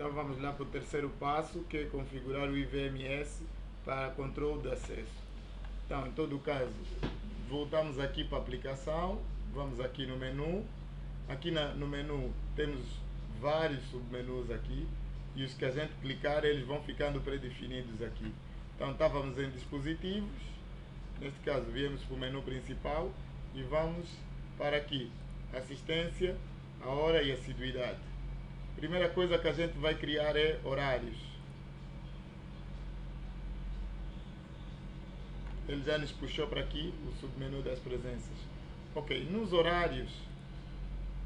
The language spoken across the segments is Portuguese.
Então vamos lá para o terceiro passo, que é configurar o IVMS para controle de acesso. Então, em todo caso, voltamos aqui para a aplicação, vamos aqui no menu. Aqui no menu temos vários submenus aqui, e os que a gente clicar, eles vão ficando predefinidos aqui. Então estávamos em dispositivos, neste caso viemos para o menu principal e vamos para aqui, assistência, a hora e assiduidade. Primeira coisa que a gente vai criar é horários. Ele já nos puxou para aqui o submenu das presenças. Ok, nos horários,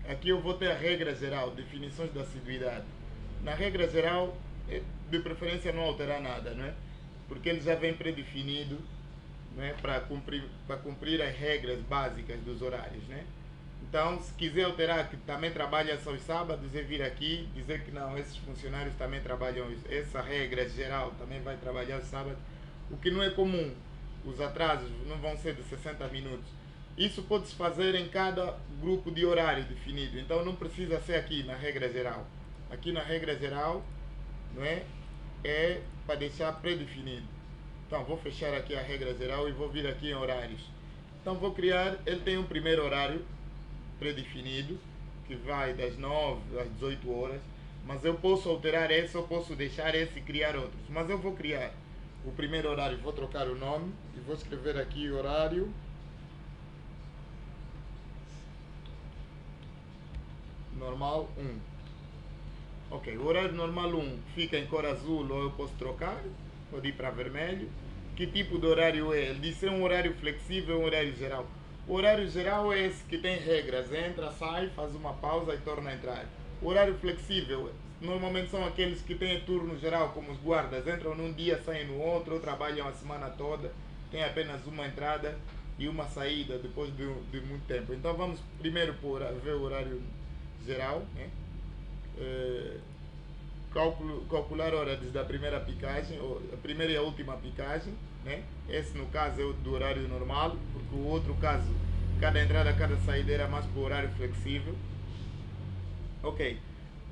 aqui eu vou ter a regra geral, definições da assiduidade. Na regra geral, de preferência não alterar nada, não é? Porque ele já vem predefinido, não é? Para cumprir as regras básicas dos horários, né? Então, se quiser alterar que também trabalha só os sábados, é vir aqui, dizer que não, esses funcionários também trabalham, essa regra geral também vai trabalhar os sábados, o que não é comum. Os atrasos não vão ser de 60 minutos. Isso pode-se fazer em cada grupo de horário definido, então não precisa ser aqui na regra geral. Aqui na regra geral, não é? É para deixar predefinido. Então vou fechar aqui a regra geral e vou vir aqui em horários. Então vou criar, ele tem um primeiro horário predefinido, que vai das 9 às 18 horas, mas eu posso alterar esse, eu posso deixar esse e criar outros, mas eu vou criar o primeiro horário, vou trocar o nome e vou escrever aqui horário normal 1. Ok, o horário normal 1 fica em cor azul, ou eu posso trocar, pode ir para vermelho. Que tipo de horário é? Ele disse é um horário flexível, um horário geral. O horário geral é esse que tem regras, entra, sai, faz uma pausa e torna a entrar. O horário flexível normalmente são aqueles que têm turno geral, como os guardas, entram num dia, saem no outro, ou trabalham a semana toda, tem apenas uma entrada e uma saída depois de muito tempo. Então vamos primeiro ver o horário geral, né? Calcular horas da primeira picagem, a primeira e a última picagem, né? Esse no caso é o do horário normal, porque o outro caso, cada entrada, cada saída era mais para o horário flexível. Ok,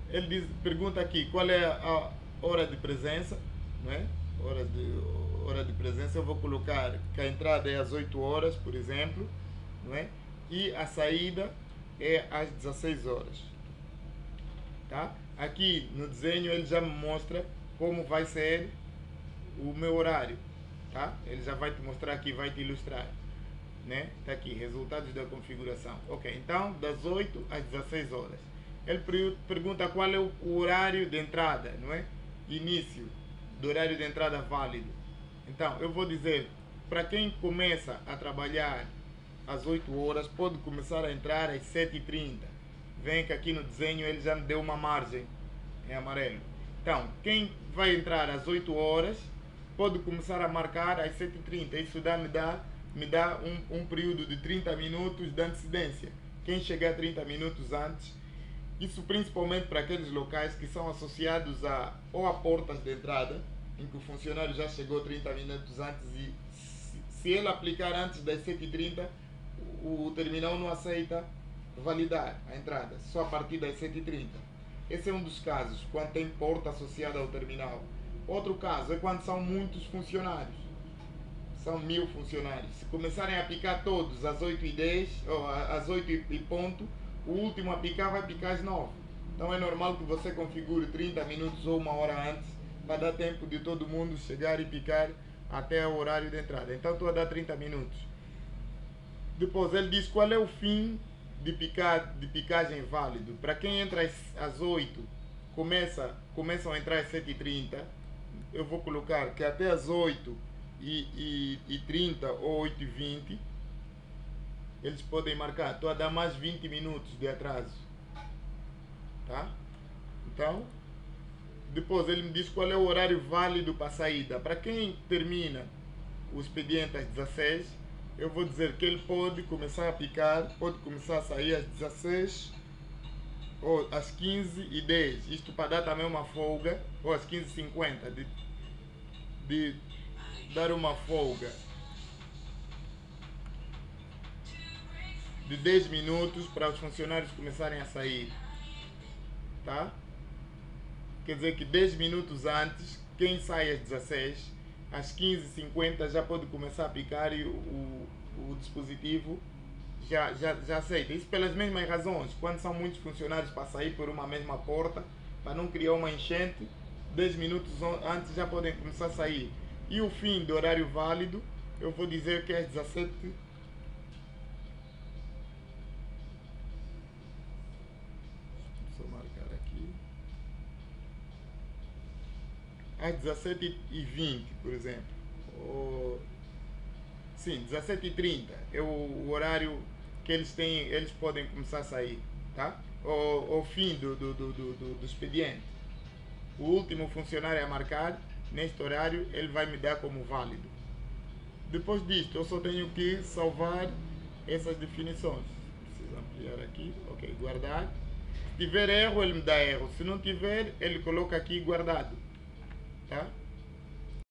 ele pergunta aqui qual é a hora de presença, né? Hora de presença, eu vou colocar que a entrada é às 8 horas, por exemplo, não é? E a saída é às 16 horas. Tá? Aqui no desenho ele já me mostra como vai ser o meu horário, tá? Ele já vai te mostrar aqui, vai te ilustrar, né? Tá aqui, resultados da configuração. Ok, então das 8 às 16 horas. Ele pergunta qual é o horário de entrada, não é? Início do horário de entrada válido. Então, eu vou dizer, para quem começa a trabalhar às 8 horas, pode começar a entrar às 7h30. Vem que aqui no desenho ele já me deu uma margem em amarelo. Então, quem vai entrar às 8 horas pode começar a marcar às 7h30. Isso me dá um período de 30 minutos de antecedência. Quem chegar 30 minutos antes, isso principalmente para aqueles locais que são associados ou a portas de entrada, em que o funcionário já chegou 30 minutos antes e se ele aplicar antes das 7h30, o terminal não aceita validar a entrada, só a partir das 7h30. Esse é um dos casos, quando tem porta associada ao terminal. Outro caso é quando são muitos funcionários, são 1000 funcionários. Se começarem a picar todos às 8h10, ou às 8 e ponto, o último a picar vai picar às 9. Então é normal que você configure 30 minutos ou uma hora antes, para dar tempo de todo mundo chegar e picar até o horário de entrada. Então estou a dar 30 minutos. Depois ele diz qual é o fim de picagem válido. Para quem entra às 8, começam a entrar às 7h30, eu vou colocar que até às 8h30 ou 8h20, eles podem marcar. Estou a dar mais 20 minutos de atraso. Tá? Então, depois ele me diz qual é o horário válido para saída. Para quem termina o expediente às 16, eu vou dizer que ele pode começar a picar, pode começar a sair às 16 ou às 15h10. Isto para dar também uma folga, ou às 15h50, de dar uma folga de 10 minutos para os funcionários começarem a sair. Tá? quer dizer que 10 minutos antes, quem sai às 16, às 15h50 já pode começar a picar e o dispositivo já aceita. Isso pelas mesmas razões, quando são muitos funcionários para sair por uma mesma porta, para não criar uma enchente, 10 minutos antes já podem começar a sair. E o fim do horário válido, eu vou dizer que é às 17. Só marcar aqui. Às 17h20, por exemplo. Sim, 17h30 é o horário que eles têm, eles podem começar a sair, tá? O fim do expediente. O último funcionário a marcar, neste horário, ele vai me dar como válido. Depois disto, eu só tenho que salvar essas definições. Preciso ampliar aqui, ok, guardar. Se tiver erro, ele me dá erro. Se não tiver, ele coloca aqui guardado, tá?